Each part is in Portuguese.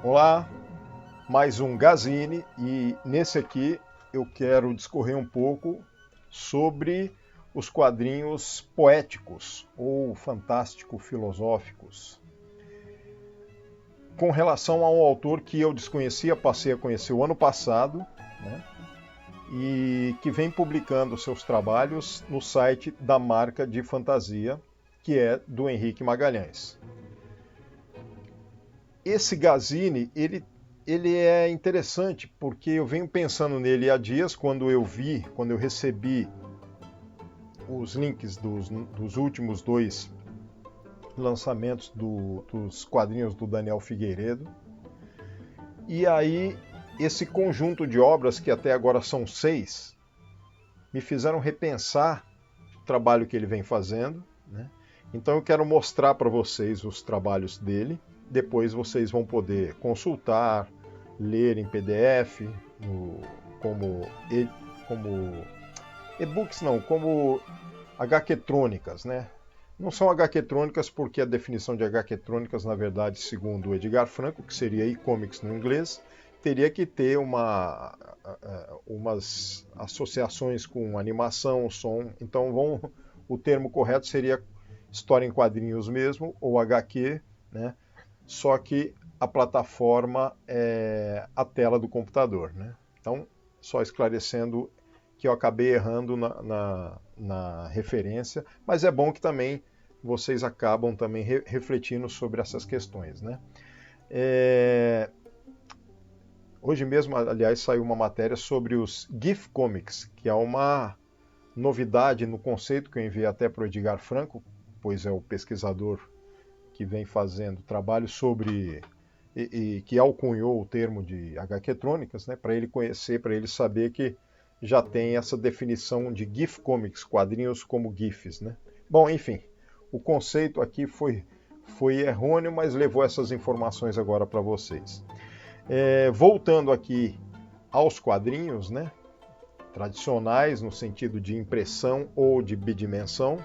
Olá, mais um Gazini e nesse aqui eu quero discorrer um pouco sobre os quadrinhos poéticos ou fantástico-filosóficos. Com relação a um autor que eu desconhecia, passei a conhecer o ano passado, né, e que vem publicando seus trabalhos no site da Marca de Fantasia, que é do Henrique Magalhães. Esse Gazini, ele é interessante porque eu venho pensando nele há dias, quando eu recebi os links dos últimos dois lançamentos dos quadrinhos do Daniel Figueiredo. E aí, esse conjunto de obras, que até agora são 6, me fizeram repensar o trabalho que ele vem fazendo, né? Então eu quero mostrar para vocês os trabalhos dele. Depois vocês vão poder consultar, ler em PDF, como e-books não, como HQ-trônicas, né? Não são HQ-trônicas porque a definição de HQ-trônicas, na verdade, segundo o Edgar Franco, que seria e-comics no inglês, teria que ter umas associações com animação, som. Então o termo correto seria história em quadrinhos mesmo, ou HQ, né? Só que a plataforma é a tela do computador, né? Então, só esclarecendo que eu acabei errando na referência, mas é bom que também vocês acabam também refletindo sobre essas questões, né? Hoje mesmo, aliás, saiu uma matéria sobre os GIF Comics, que é uma novidade no conceito que eu enviei até para o Edgar Franco, pois é o pesquisador que vem fazendo trabalho sobre e que alcunhou o termo de HQ-trônicas, né, para ele conhecer, para ele saber que já tem essa definição de GIF Comics, quadrinhos como GIFs, né? Bom, enfim, o conceito aqui foi errôneo, mas levou essas informações agora para vocês. Voltando aqui aos quadrinhos, né, tradicionais no sentido de impressão ou de bidimensão,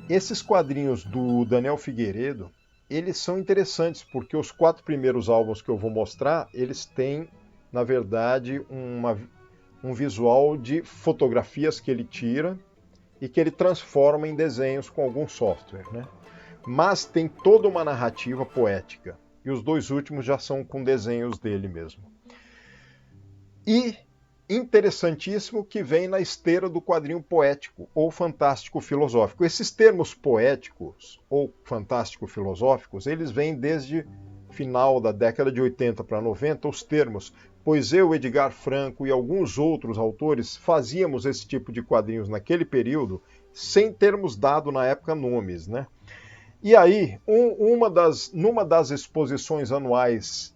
esses quadrinhos do Daniel Figueiredo, eles são interessantes porque os 4 primeiros álbuns que eu vou mostrar, eles têm, na verdade, um visual de fotografias que ele tira e que ele transforma em desenhos com algum software, né? Mas tem toda uma narrativa poética. E os 2 últimos já são com desenhos dele mesmo. E interessantíssimo que vem na esteira do quadrinho poético ou fantástico filosófico. Esses termos poéticos ou fantástico filosóficos, eles vêm desde final da década de 80 para 90, os termos, pois eu, Edgar Franco e alguns outros autores fazíamos esse tipo de quadrinhos naquele período, sem termos dado na época nomes, né? E aí, numa das exposições anuais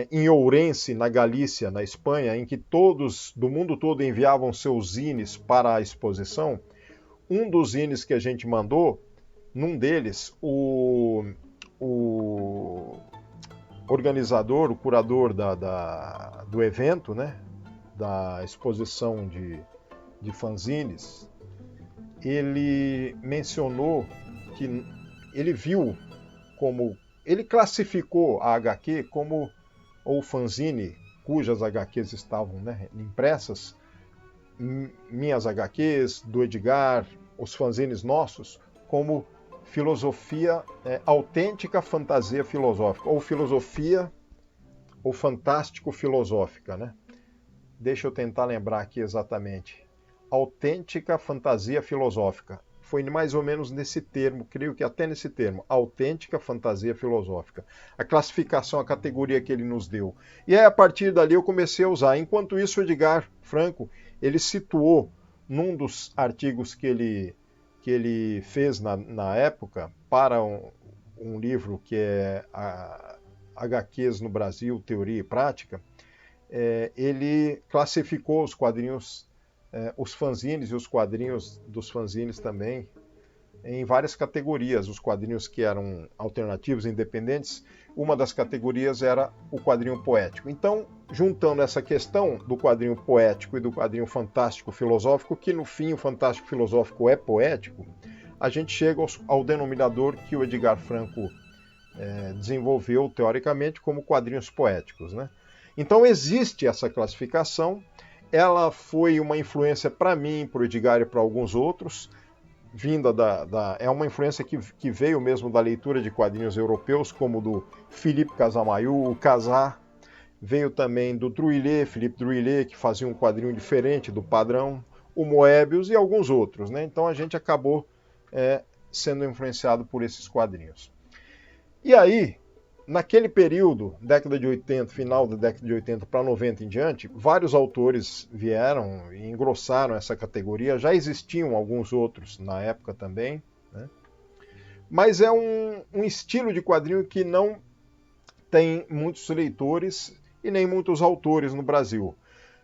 em Ourense, na Galícia, na Espanha, em que todos do mundo todo enviavam seus zines para a exposição, um dos zines que a gente mandou, num deles, o organizador, o curador do evento, né, da exposição de fanzines, ele mencionou que ele viu ele classificou a HQ como, ou fanzine, cujas HQs estavam, né, impressas, minhas HQs, do Edgar, os fanzines nossos, como filosofia, autêntica fantasia filosófica, ou filosofia, ou fantástico filosófica, né? Deixa eu tentar lembrar aqui exatamente. Autêntica fantasia filosófica. Foi mais ou menos nesse termo, creio que até nesse termo, autêntica fantasia filosófica. A classificação, a categoria que ele nos deu. E aí, a partir dali, eu comecei a usar. Enquanto isso, o Edgar Franco, ele situou num dos artigos que ele fez na época, para um livro que é HQs no Brasil, Teoria e Prática, ele classificou os quadrinhos, os fanzines e os quadrinhos dos fanzines também, em várias categorias. Os quadrinhos que eram alternativos, independentes, uma das categorias era o quadrinho poético. Então, juntando essa questão do quadrinho poético e do quadrinho fantástico filosófico, que no fim o fantástico filosófico é poético, a gente chega ao denominador que o Edgar Franco desenvolveu teoricamente como quadrinhos poéticos, né? Então existe essa classificação, ela foi uma influência para mim, para o Edgar e para alguns outros, vinda é uma influência que veio mesmo da leitura de quadrinhos europeus, como do Philippe Casamaillou, o Casar, veio também do Druillet, Philippe Druillet, que fazia um quadrinho diferente do padrão, o Moebius e alguns outros, né? Então a gente acabou sendo influenciado por esses quadrinhos. E aí, naquele período, década de 80, final da década de 80 para 90 em diante, vários autores vieram e engrossaram essa categoria. Já existiam alguns outros na época também, né? Mas é um estilo de quadrinho que não tem muitos leitores e nem muitos autores no Brasil.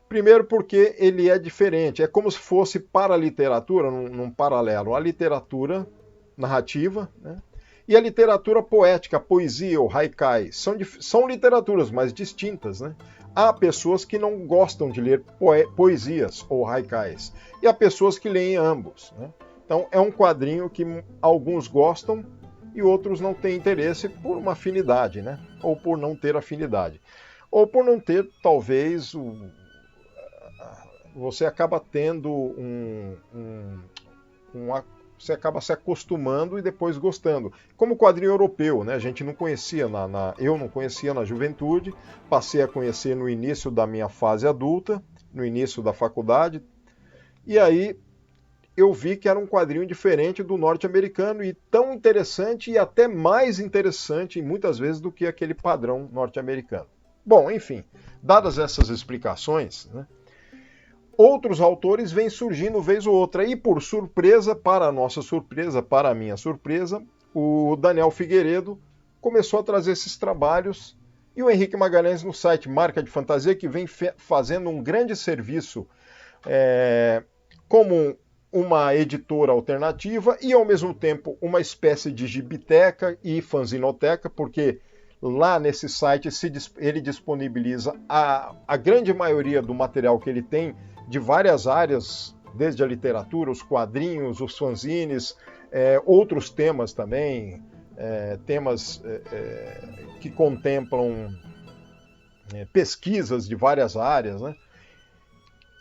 Primeiro porque ele é diferente, é como se fosse para a literatura, num paralelo, a literatura narrativa, né? E a literatura poética, a poesia, o haikai, são literaturas, mas distintas, né? Há pessoas que não gostam de ler poesias ou haikais, e há pessoas que leem ambos, né? Então é um quadrinho que alguns gostam e outros não têm interesse por uma afinidade, né? Ou por não ter afinidade. Ou por não ter, talvez, você acaba tendo você acaba se acostumando e depois gostando. Como quadrinho europeu, né? A gente não conhecia, eu não conhecia na juventude, passei a conhecer no início da minha fase adulta, no início da faculdade, e aí eu vi que era um quadrinho diferente do norte-americano e tão interessante e até mais interessante muitas vezes do que aquele padrão norte-americano. Bom, enfim, dadas essas explicações, né? Outros autores vêm surgindo vez ou outra. E por surpresa, para a nossa surpresa, para a minha surpresa, o Daniel Figueiredo começou a trazer esses trabalhos e o Henrique Magalhães no site Marca de Fantasia, que vem fazendo um grande serviço como uma editora alternativa e ao mesmo tempo uma espécie de gibiteca e fanzinoteca, porque lá nesse site ele disponibiliza a grande maioria do material que ele tem de várias áreas, desde a literatura, os quadrinhos, os fanzines, outros temas também, temas que contemplam pesquisas de várias áreas, né?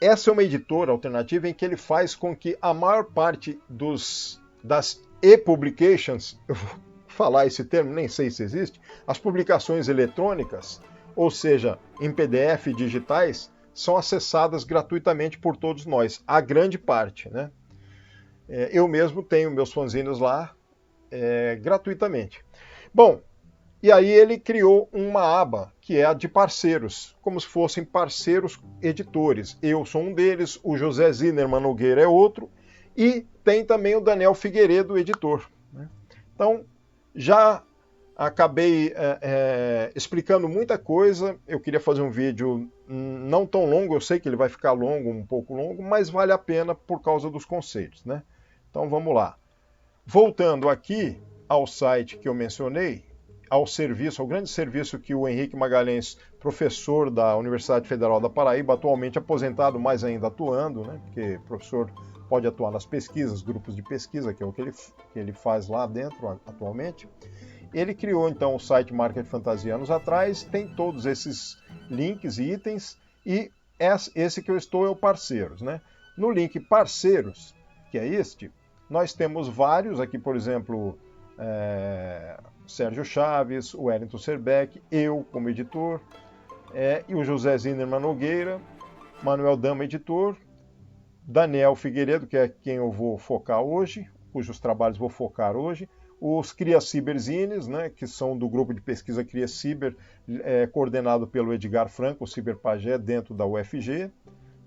Essa é uma editora alternativa em que ele faz com que a maior parte das e-publications, eu vou falar esse termo, nem sei se existe, as publicações eletrônicas, ou seja, em PDF digitais, são acessadas gratuitamente por todos nós, a grande parte, né? Eu mesmo tenho meus fanzines lá gratuitamente. Bom, e aí ele criou uma aba que é a de parceiros, como se fossem parceiros editores. Eu sou um deles, o José Zinerman Nogueira é outro, e tem também o Daniel Figueiredo, editor, né? Então, já acabei explicando muita coisa. Eu queria fazer um vídeo não tão longo, eu sei que ele vai ficar longo, um pouco longo, mas vale a pena por causa dos conceitos, né? Então vamos lá. Voltando aqui ao site que eu mencionei, ao grande serviço que o Henrique Magalhães, professor da Universidade Federal da Paraíba, atualmente aposentado, mas ainda atuando, né? Porque o professor pode atuar nas pesquisas, grupos de pesquisa, que é o que ele faz lá dentro atualmente. Ele criou então o site Marca de Fantasia anos atrás, tem todos esses links e itens, e esse que eu estou é o Parceiros, né? No link Parceiros, que é este, nós temos vários, aqui por exemplo, Sérgio Chaves, o Wellington Serbeck, eu como editor, e o José Zinerman Nogueira, Manuel Dama, editor, Daniel Figueiredo, que é quem eu vou focar hoje, cujos trabalhos vou focar hoje, os CriaCiberzines, né, que são do grupo de pesquisa CriaCiber, coordenado pelo Edgar Franco, o Ciberpagé, dentro da UFG,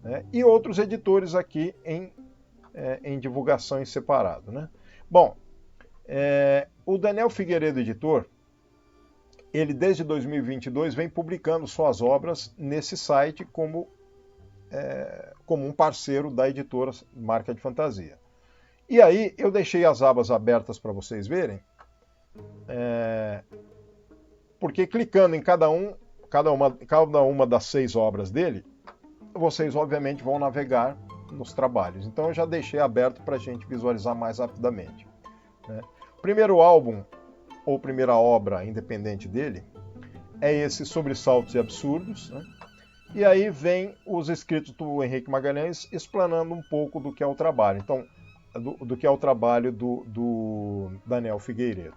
né, e outros editores aqui em divulgação em separado, né. Bom, o Daniel Figueiredo, editor, ele desde 2022 vem publicando suas obras nesse site como um parceiro da editora Marca de Fantasia. E aí eu deixei as abas abertas para vocês verem, porque clicando em cada uma das 6 obras dele, vocês obviamente vão navegar nos trabalhos. Então eu já deixei aberto para a gente visualizar mais rapidamente, né? O primeiro álbum ou primeira obra independente dele é esse Sobressaltos e Absurdos, né? E aí vem os escritos do Henrique Magalhães explanando um pouco do que é o trabalho. Então, do que é o trabalho do Daniel Figueiredo.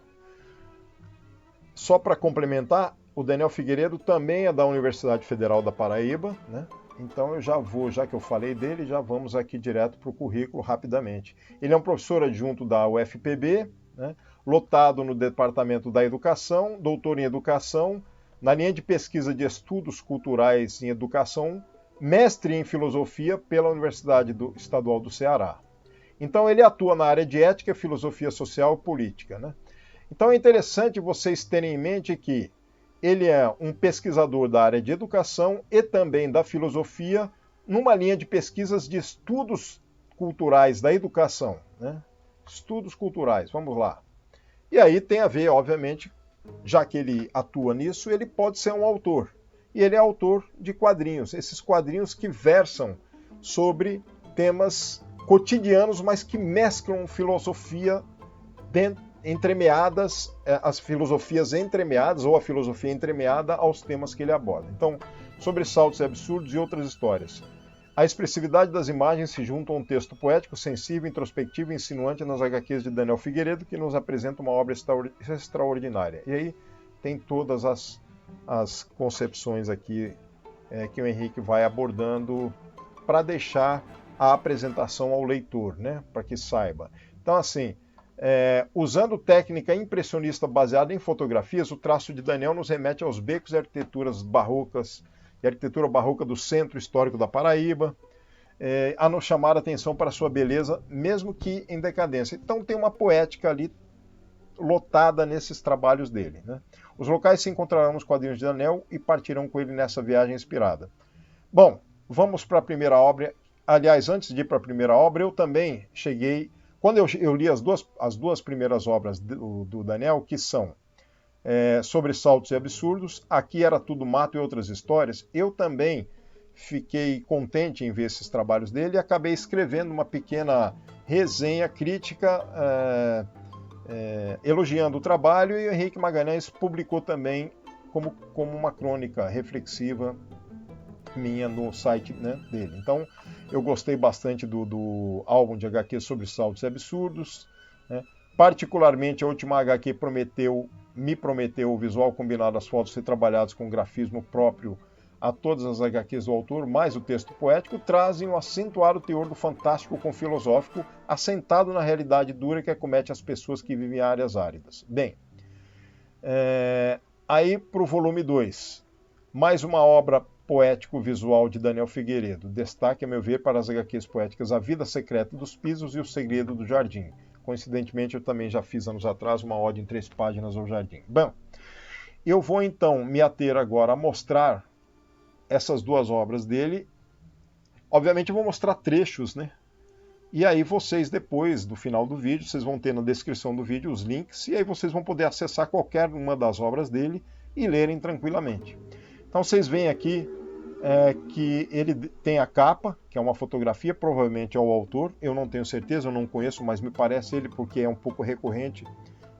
Só para complementar, o Daniel Figueiredo também é da Universidade Federal da Paraíba, né? Então eu já que eu falei dele, já vamos aqui direto para o currículo rapidamente. Ele é um professor adjunto da UFPB, né? Lotado no Departamento da Educação, doutor em Educação, na linha de pesquisa de estudos culturais em educação, mestre em filosofia pela Universidade Estadual do Ceará. Então ele atua na área de ética, filosofia social e política, né? Então é interessante vocês terem em mente que ele é um pesquisador da área de educação e também da filosofia, numa linha de pesquisas de estudos culturais da educação, né? Estudos culturais, vamos lá. E aí tem a ver, obviamente, já que ele atua nisso, ele pode ser um autor. E ele é autor de quadrinhos, esses quadrinhos que versam sobre temas cotidianos, mas que mesclam filosofia entremeadas, as filosofias entremeadas, ou a filosofia entremeada aos temas que ele aborda. Então, Sobressaltos e Absurdos e outras histórias. A expressividade das imagens se junta a um texto poético, sensível, introspectivo e insinuante nas HQs de Daniel Figueiredo, que nos apresenta uma obra extraordinária. E aí tem todas as concepções aqui que o Henrique vai abordando para deixar a apresentação ao leitor, né? Para que saiba. Então, assim, usando técnica impressionista baseada em fotografias, o traço de Daniel nos remete aos becos e arquiteturas barrocas, e a arquitetura barroca do centro histórico da Paraíba, a nos chamar a atenção para sua beleza, mesmo que em decadência. Então tem uma poética ali lotada nesses trabalhos dele, né? Os locais se encontrarão nos quadrinhos de Daniel e partirão com ele nessa viagem inspirada. Bom, vamos para a primeira obra. Aliás, antes de ir para a primeira obra, eu também cheguei... Quando eu li as duas primeiras obras do Daniel, que são Sobressaltos e Absurdos, Aqui Era Tudo Mato e Outras Histórias, eu também fiquei contente em ver esses trabalhos dele e acabei escrevendo uma pequena resenha crítica elogiando o trabalho, e o Henrique Magalhães publicou também como uma crônica reflexiva minha no site, né, dele. Então eu gostei bastante do álbum de HQ Sobressaltos e Absurdos, né? Particularmente a última HQ me prometeu o visual combinado, as fotos ser trabalhadas com grafismo próprio a todas as HQs do autor, mais o texto poético, trazem um acentuado teor do fantástico com filosófico, assentado na realidade dura que acomete as pessoas que vivem em áreas áridas. Bem, aí para o volume 2, mais uma obra poético-visual de Daniel Figueiredo. Destaque, a meu ver, para as HQs poéticas A Vida Secreta dos Pisos e O Segredo do Jardim. Coincidentemente, eu também já fiz anos atrás uma ode em 3 páginas ao Jardim. Bom, eu vou então me ater agora a mostrar essas duas obras dele. Obviamente eu vou mostrar trechos, né? E aí vocês, depois do final do vídeo, vocês vão ter na descrição do vídeo os links, e aí vocês vão poder acessar qualquer uma das obras dele e lerem tranquilamente. Então vocês veem aqui que ele tem a capa, que é uma fotografia, provavelmente é o autor, eu não tenho certeza, eu não conheço, mas me parece ele porque é um pouco recorrente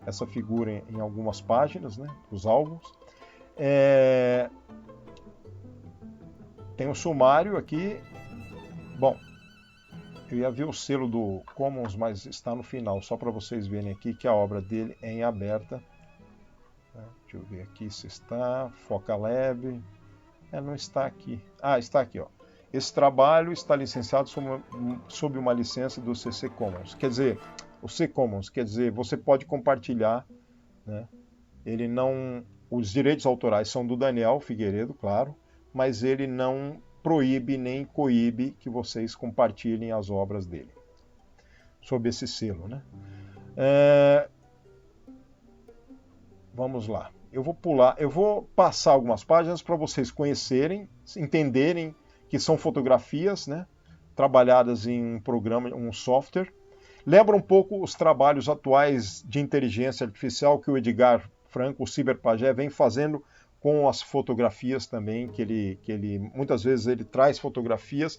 essa figura em algumas páginas, né, dos álbuns. Tem um sumário aqui. Bom, eu ia ver o selo do Commons, mas está no final, só para vocês verem aqui que a obra dele é em aberta. Deixa eu ver aqui se está. Focalab. Não está aqui. Está aqui, ó. Esse trabalho está licenciado sob uma licença do CC Commons. Quer dizer, o C Commons, quer dizer, você pode compartilhar, né? Ele não... Os direitos autorais são do Daniel Figueiredo, claro, mas ele não proíbe nem coíbe que vocês compartilhem as obras dele, sob esse selo, né? Vamos lá. Eu vou passar algumas páginas para vocês conhecerem, entenderem que são fotografias, né, trabalhadas em um programa, um software. Lembra um pouco os trabalhos atuais de inteligência artificial que o Edgar Franco, o Cyberpagé, vem fazendo com as fotografias também, que ele muitas vezes ele traz fotografias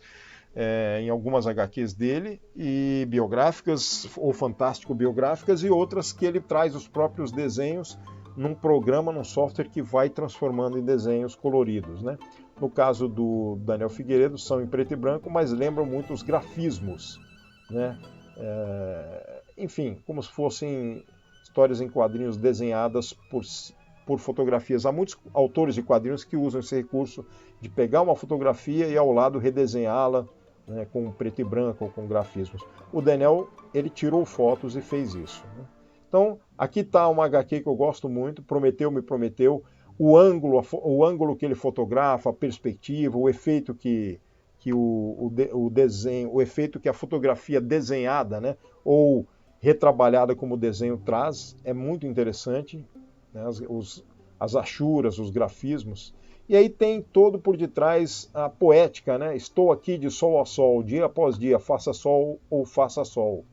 em algumas HQs dele, e biográficas ou fantástico-biográficas, e outras que ele traz os próprios desenhos num programa, num software que vai transformando em desenhos coloridos, né? No caso do Daniel Figueiredo, são em preto e branco, mas lembram muito os grafismos, né? Enfim, como se fossem histórias em quadrinhos desenhadas por fotografias. Há muitos autores de quadrinhos que usam esse recurso de pegar uma fotografia e ao lado redesenhá-la, né, com preto e branco ou com grafismos. O Daniel, ele tirou fotos e fez isso, né? Então, aqui está uma HQ que eu gosto muito, Prometeu Me Prometeu, o ângulo que ele fotografa, a perspectiva, o efeito que o desenho, o efeito que a fotografia desenhada, né, ou retrabalhada como o desenho traz, é muito interessante, né, as achuras, os grafismos. E aí tem todo por detrás a poética, né? Estou aqui de sol a sol, dia após dia, faça sol ou faça sol,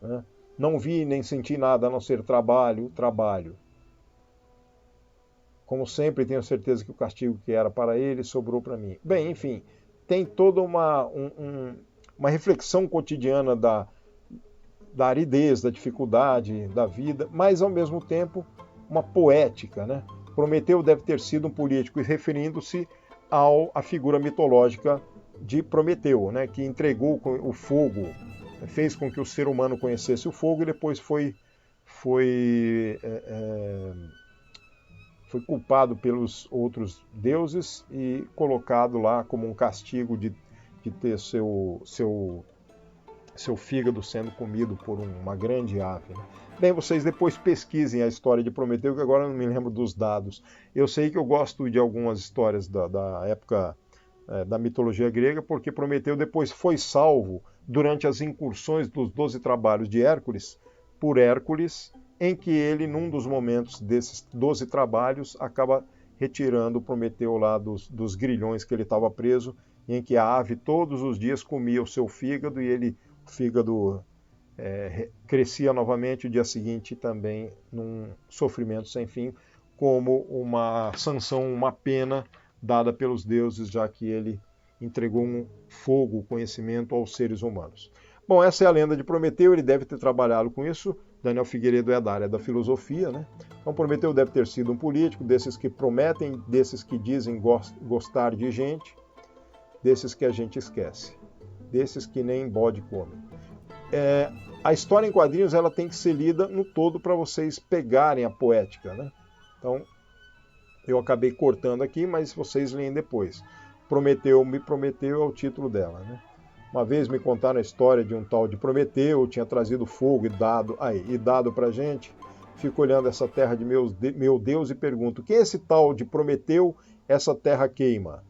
né? Não vi nem senti nada a não ser trabalho, trabalho. Como sempre, tenho certeza que o castigo que era para ele sobrou para mim. Bem, enfim, tem toda uma reflexão cotidiana da aridez, da dificuldade da vida, mas ao mesmo tempo uma poética, né? Prometeu deve ter sido um político, referindo-se à figura mitológica de Prometeu, né? Que entregou o fogo, fez com que o ser humano conhecesse o fogo e depois foi culpado pelos outros deuses e colocado lá como um castigo de ter seu fígado sendo comido por uma grande ave. Bem, vocês depois pesquisem a história de Prometeu, que agora eu não me lembro dos dados. Eu sei que eu gosto de algumas histórias da época da mitologia grega, porque Prometeu depois foi salvo durante as incursões dos 12 trabalhos de Hércules, por Hércules, em que ele, num dos momentos desses 12 trabalhos, acaba retirando Prometeu lá dos grilhões que ele estava preso, em que a ave todos os dias comia o seu fígado e o fígado crescia novamente, o dia seguinte também num sofrimento sem fim, como uma sanção, uma pena dada pelos deuses, já que ele entregou um fogo, conhecimento aos seres humanos. Bom, essa é a lenda de Prometeu, ele deve ter trabalhado com isso. Daniel Figueiredo é da área da filosofia, né? Então Prometeu deve ter sido um político, desses que prometem, desses que dizem gostar de gente, desses que a gente esquece, desses que nem bode come. A história em quadrinhos ela tem que ser lida no todo para vocês pegarem a poética, né? Então, eu acabei cortando aqui, mas vocês leem depois. Prometeu Me Prometeu é o título dela, né? Uma vez me contaram a história de um tal de Prometeu, tinha trazido fogo e dado para gente. Fico olhando essa terra de meu Deus e pergunto, quem é esse tal de Prometeu? Essa terra queima.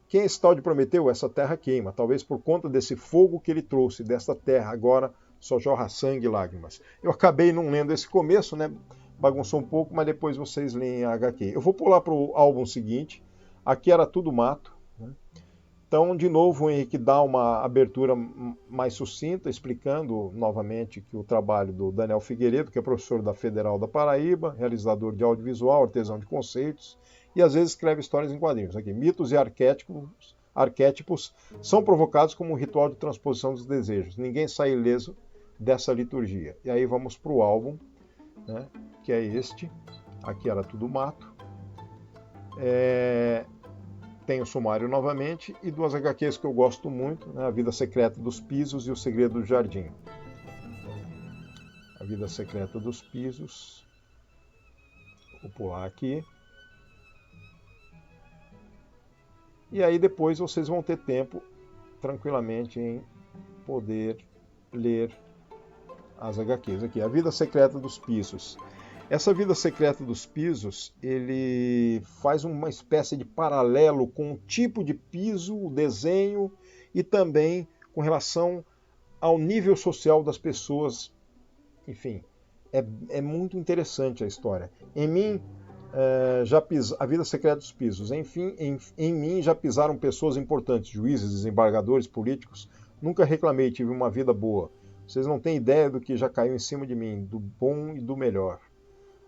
Quem é esse tal de Prometeu? Essa terra queima. Talvez por conta desse fogo que ele trouxe desta terra, agora só jorra sangue e lágrimas. Eu acabei não lendo esse começo, né? Bagunçou um pouco, mas depois vocês leem a HQ. Eu vou pular para o álbum seguinte. Aqui era tudo mato, né? Então, de novo, o Henrique dá uma abertura mais sucinta, explicando novamente que o trabalho do Daniel Figueiredo, que é professor da Federal da Paraíba, realizador de audiovisual, artesão de conceitos, e às vezes escreve histórias em quadrinhos. Aqui, mitos e arquétipos são provocados como um ritual de transposição dos desejos. Ninguém sai ileso dessa liturgia. E aí vamos para o álbum, né, que é este. Aqui era tudo mato. Tem o sumário novamente e duas HQs que eu gosto muito, né? A Vida Secreta dos Pisos e O Segredo do Jardim. A Vida Secreta dos Pisos. Vou pular aqui. E aí depois vocês vão ter tempo, tranquilamente, em poder ler as HQs. Aqui, A Vida Secreta dos Pisos. Essa Vida Secreta dos Pisos, ele faz uma espécie de paralelo com o tipo de piso, o desenho e também com relação ao nível social das pessoas. Enfim, é muito interessante a história. Em mim, A Vida Secreta dos Pisos. Enfim, em mim já pisaram pessoas importantes, juízes, desembargadores, políticos. Nunca reclamei, tive uma vida boa. Vocês não têm ideia do que já caiu em cima de mim, do bom e do melhor.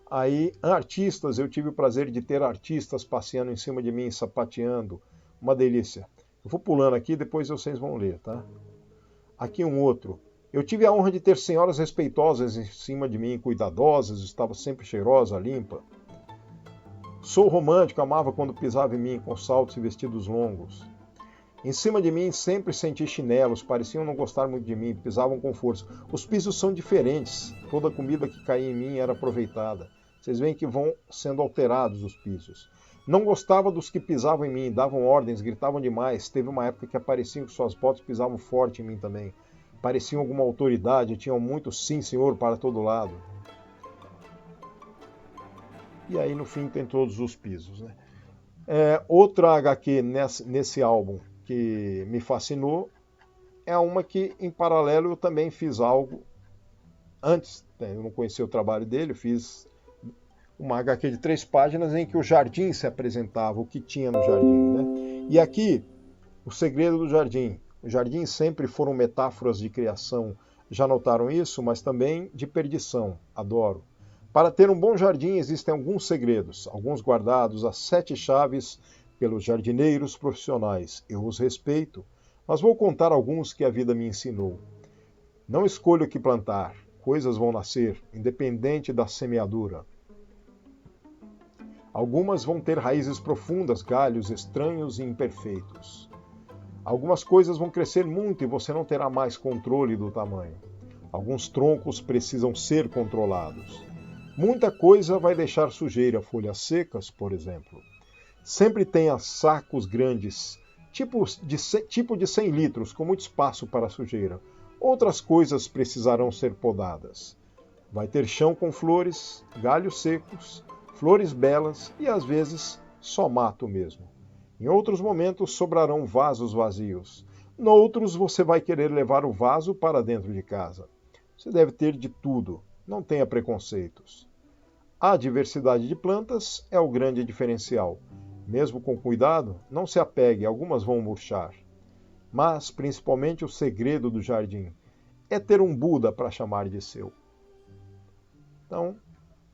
Aí, artistas, eu tive o prazer de ter artistas passeando em cima de mim, sapateando, uma delícia. Eu vou pulando aqui, depois vocês vão ler, tá? Aqui um outro. Eu tive a honra de ter senhoras respeitosas em cima de mim, cuidadosas, estava sempre cheirosa, limpa. Sou romântico, amava quando pisava em mim com saltos e vestidos longos. Em cima de mim sempre senti chinelos, pareciam não gostar muito de mim, pisavam com força. Os pisos são diferentes, toda a comida que caía em mim era aproveitada. Vocês veem que vão sendo alterados os pisos. Não gostava dos que pisavam em mim, davam ordens, gritavam demais. Teve uma época que apareciam que suas botas pisavam forte em mim também. Pareciam alguma autoridade, tinham muito sim, senhor, para todo lado. E aí no fim tem todos os pisos, né? Outra HQ nesse álbum que me fascinou é uma que, em paralelo, eu também fiz algo antes. Eu não conhecia o trabalho dele, eu fiz uma HQ de 3 páginas em que o jardim se apresentava, o que tinha no jardim, né? E aqui, o segredo do jardim. Os jardins sempre foram metáforas de criação, já notaram isso? Mas também de perdição, adoro. Para ter um bom jardim existem alguns segredos, alguns guardados às 7 chaves pelos jardineiros profissionais. Eu os respeito, mas vou contar alguns que a vida me ensinou. Não escolha o que plantar, coisas vão nascer, independente da semeadura. Algumas vão ter raízes profundas, galhos estranhos e imperfeitos. Algumas coisas vão crescer muito e você não terá mais controle do tamanho. Alguns troncos precisam ser controlados. Muita coisa vai deixar sujeira, folhas secas, por exemplo. Sempre tenha sacos grandes, tipo de 100 litros, com muito espaço para a sujeira. Outras coisas precisarão ser podadas. Vai ter chão com flores, galhos secos, flores belas e, às vezes, só mato mesmo. Em outros momentos sobrarão vasos vazios. Noutros você vai querer levar o vaso para dentro de casa. Você deve ter de tudo, não tenha preconceitos. A diversidade de plantas é o grande diferencial. Mesmo com cuidado, não se apegue, algumas vão murchar. Mas, principalmente, o segredo do jardim é ter um Buda para chamar de seu. Então,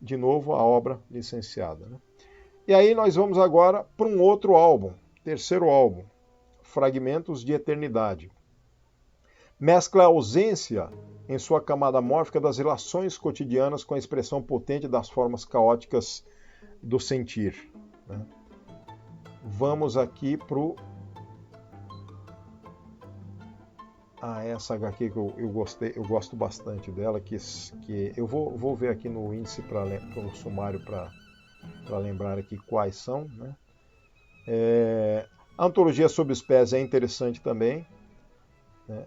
de novo, a obra licenciada, né? E aí nós vamos agora para um outro álbum, terceiro álbum, Fragmentos de Eternidade. Mescla a ausência em sua camada mórfica das relações cotidianas com a expressão potente das formas caóticas do sentir, né? Vamos aqui para o... essa HQ que eu gosto bastante dela, que eu vou ver aqui no índice, no sumário, para lembrar aqui quais são, né? A Antologia Sob os Pés é interessante também, né?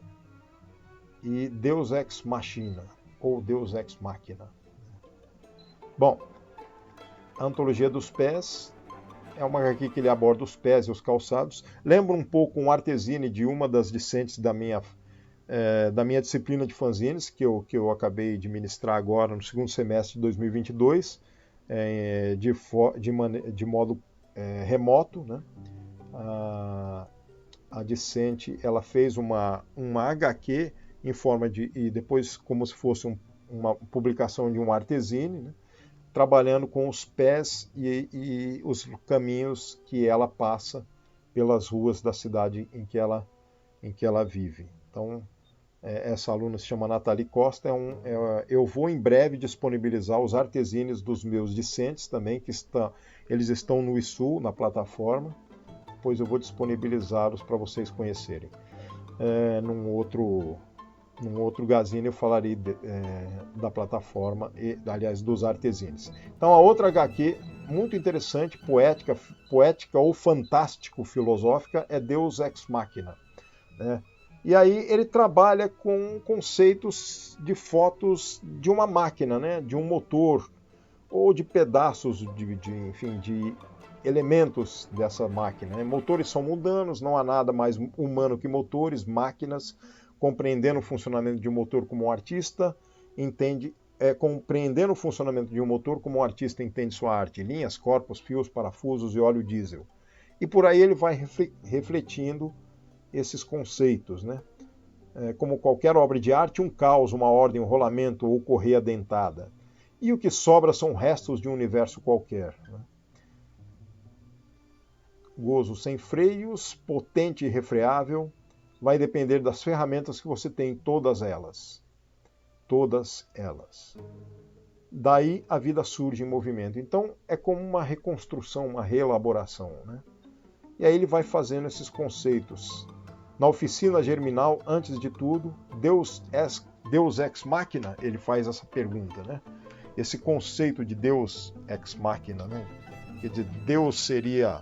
E Deus Ex Machina, ou Deus Ex Machina. Bom, a Antologia dos Pés é uma HQ que ele aborda os pés e os calçados. Lembra um pouco um artesine de uma das discentes da minha disciplina de fanzines, que eu acabei de ministrar agora no segundo semestre de 2022, de modo remoto, né? A discente ela fez uma HQ em forma e depois como se fosse uma publicação de um artesine, né? Trabalhando com os pés e os caminhos que ela passa pelas ruas da cidade em que ela vive. Então, essa aluna se chama Nathalie Costa. Eu vou em breve disponibilizar os artesines dos meus discentes também, eles estão no ISU, na plataforma. Depois eu vou disponibilizá-los para vocês conhecerem. Num outro Gazine eu falarei da plataforma, aliás, dos artesines. Então a outra HQ, muito interessante, poética ou fantástico-filosófica, é Deus Ex Machina, né? E aí ele trabalha com conceitos de fotos de uma máquina, né? De um motor, ou de pedaços de elementos dessa máquina, né? Motores são mundanos, não há nada mais humano que motores, máquinas. Compreendendo o funcionamento de um motor como um artista compreendendo o funcionamento de um motor como um artista entende sua arte, linhas, corpos, fios, parafusos e óleo diesel. E por aí ele vai refletindo esses conceitos, né? Como qualquer obra de arte, um caos, uma ordem, um rolamento ou correia dentada. E o que sobra são restos de um universo qualquer, né? gozo sem freios, potente e refreável, vai depender das ferramentas que você tem, todas elas. Todas elas. Daí a vida surge em movimento. Então é como uma reconstrução, uma reelaboração, né? E aí ele vai fazendo esses conceitos. Na oficina germinal, antes de tudo, Deus ex machina, ele faz essa pergunta, né? Esse conceito de Deus ex machina, né? Quer dizer, Deus seria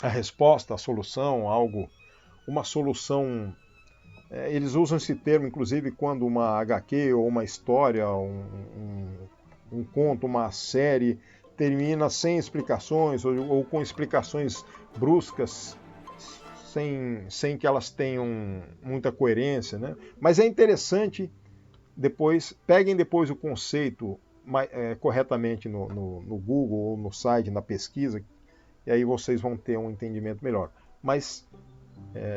a resposta, a solução, algo, uma solução. Eles usam esse termo, inclusive, quando uma HQ ou uma história, um conto, uma série, termina sem explicações ou com explicações bruscas, sem que elas tenham muita coerência, né? Mas é interessante, peguem depois o conceito corretamente no Google ou no site, na pesquisa, e aí vocês vão ter um entendimento melhor. Mas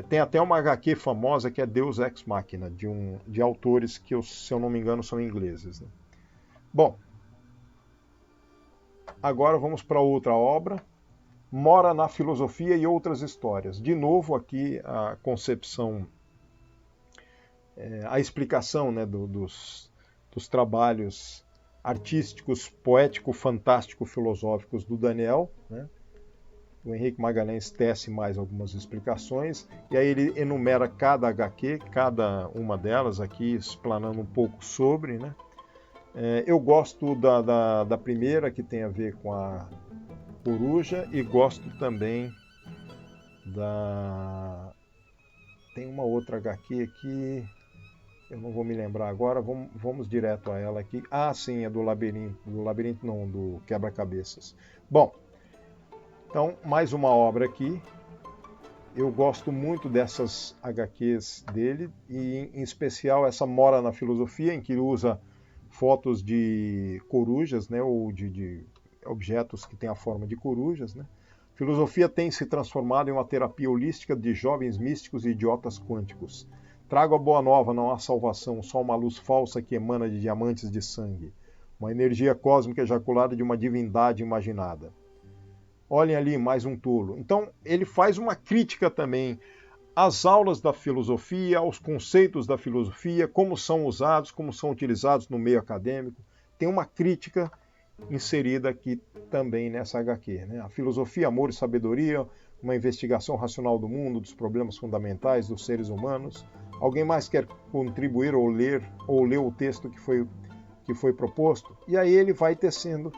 tem até uma HQ famosa que é Deus Ex Machina, de autores que, se eu não me engano, são ingleses, né? Bom, agora vamos para outra obra, Mora na Filosofia e Outras Histórias. De novo aqui a concepção, a explicação, né, dos trabalhos artísticos, poético-fantástico-filosóficos do Daniel, né? O Henrique Magalhães tece mais algumas explicações, e aí ele enumera cada HQ, cada uma delas aqui, explanando um pouco sobre, né? Eu gosto da primeira, que tem a ver com a coruja, e gosto também tem uma outra HQ aqui, eu não vou me lembrar agora, vamos direto a ela aqui. Ah, sim, é do labirinto não, do quebra-cabeças. Bom, então, mais uma obra aqui. Eu gosto muito dessas HQs dele, e em especial essa Mora na Filosofia, em que ele usa fotos de corujas, né, ou de objetos que têm a forma de corujas, né? Filosofia tem se transformado em uma terapia holística de jovens místicos e idiotas quânticos. Trago a boa nova, não há salvação, só uma luz falsa que emana de diamantes de sangue. Uma energia cósmica ejaculada de uma divindade imaginada. Olhem ali, mais um tolo. Então, ele faz uma crítica também às aulas da filosofia, aos conceitos da filosofia, como são usados, como são utilizados no meio acadêmico. Tem uma crítica inserida aqui também nessa HQ, né? A filosofia, amor e sabedoria, uma investigação racional do mundo, dos problemas fundamentais dos seres humanos. Alguém mais quer contribuir ou ler o texto que foi proposto? E aí ele vai tecendo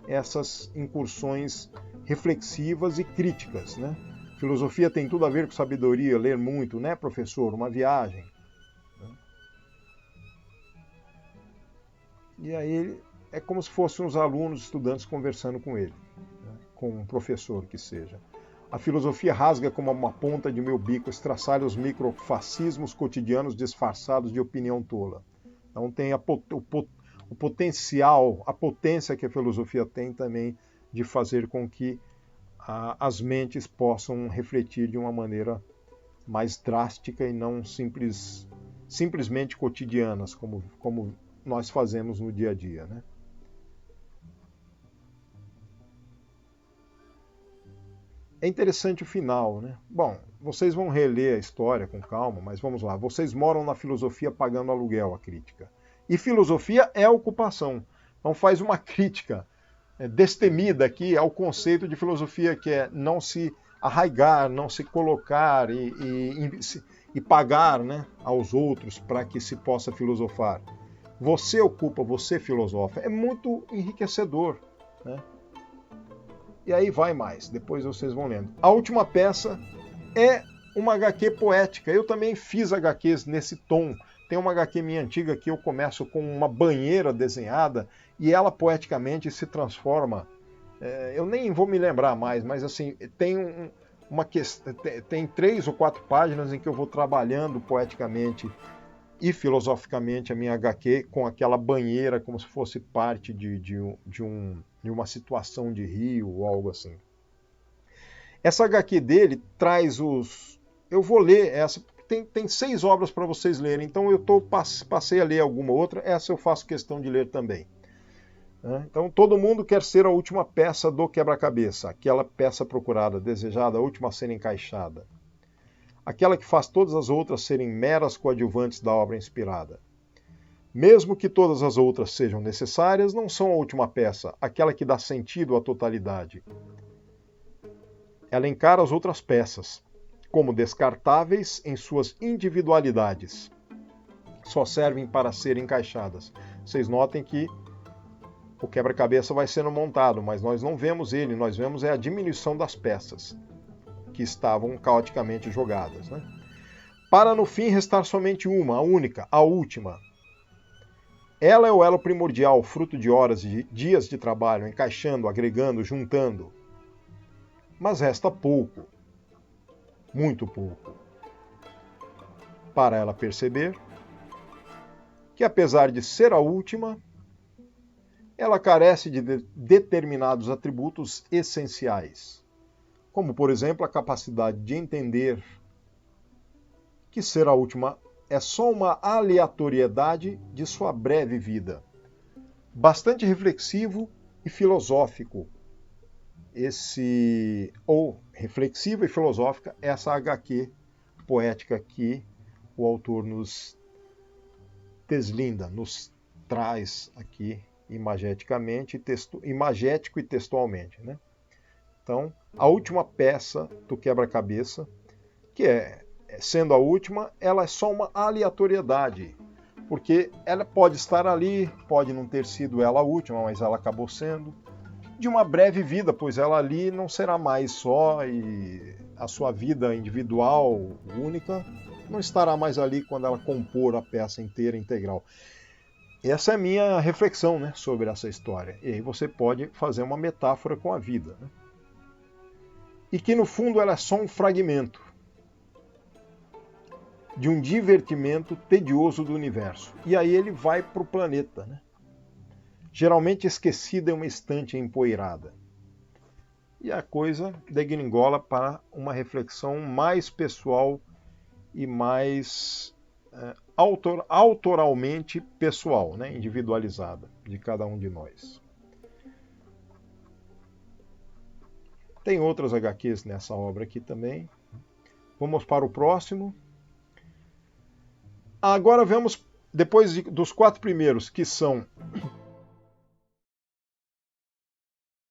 essas incursões reflexivas e críticas, né? Filosofia tem tudo a ver com sabedoria, ler muito, né, professor? Uma viagem. E aí é como se fossem os alunos, estudantes conversando com ele, né? Com um professor que seja. A filosofia rasga como uma ponta de meu bico, estraçalha os microfascismos cotidianos disfarçados de opinião tola. Então tem o potencial, a potência que a filosofia tem também de fazer com que as mentes possam refletir de uma maneira mais drástica e não simplesmente cotidianas, como nós fazemos no dia a dia, né? É interessante o final, né? Bom, vocês vão reler a história com calma, mas vamos lá. Vocês moram na filosofia pagando aluguel, a crítica. E filosofia é ocupação. Então faz uma crítica destemida aqui ao conceito de filosofia, que é não se arraigar, não se colocar e pagar, né, aos outros para que se possa filosofar. Você ocupa, você filosofa. É muito enriquecedor, né? E aí vai mais, depois vocês vão lendo. A última peça é uma HQ poética. Eu também fiz HQs nesse tom. Tem uma HQ minha antiga que eu começo com uma banheira desenhada e ela poeticamente se transforma. Eu nem vou me lembrar mais, mas assim, tem 3 ou 4 páginas em que eu vou trabalhando poeticamente e filosoficamente a minha HQ com aquela banheira como se fosse parte de uma situação de rio ou algo assim. Essa HQ dele traz eu vou ler essa, tem 6 obras para vocês lerem, então eu passei a ler alguma outra, essa eu faço questão de ler também. né? Então todo mundo quer ser a última peça do quebra-cabeça, aquela peça procurada, desejada, a última a ser encaixada. Aquela que faz todas as outras serem meras coadjuvantes da obra inspirada. Mesmo que todas as outras sejam necessárias, não são a última peça, aquela que dá sentido à totalidade. Ela encara as outras peças como descartáveis em suas individualidades. Só servem para serem encaixadas. Vocês notem que o quebra-cabeça vai sendo montado, mas nós não vemos ele, nós vemos a diminuição das peças que estavam caoticamente jogadas, né? Para no fim restar somente uma, a única, a última. Ela é o elo primordial, fruto de horas e dias de trabalho, encaixando, agregando, juntando. Mas resta pouco, muito pouco, para ela perceber que, apesar de ser a última, ela carece de determinados atributos essenciais, como, por exemplo, a capacidade de entender que ser a última é só uma aleatoriedade de sua breve vida. Bastante reflexivo e filosófico. Reflexiva e filosófica, essa HQ poética que o autor nos deslinda, nos traz aqui imagético e textualmente, né? Então, a última peça do quebra-cabeça, que sendo a última, ela é só uma aleatoriedade, porque ela pode estar ali, pode não ter sido ela a última, mas ela acabou sendo, de uma breve vida, pois ela ali não será mais só, e a sua vida individual, única, não estará mais ali quando ela compor a peça inteira, integral. Essa é a minha reflexão, né, sobre essa história. E aí você pode fazer uma metáfora com a vida, né? E que no fundo ela é só um fragmento de um divertimento tedioso do universo. E aí ele vai para o planeta, né? Geralmente esquecida em uma estante empoeirada. E a coisa degringola para uma reflexão mais pessoal e mais autoralmente pessoal, né? Individualizada de cada um de nós. Tem outras HQs nessa obra aqui também. Vamos para o próximo. Agora vemos, depois dos 4 primeiros, que são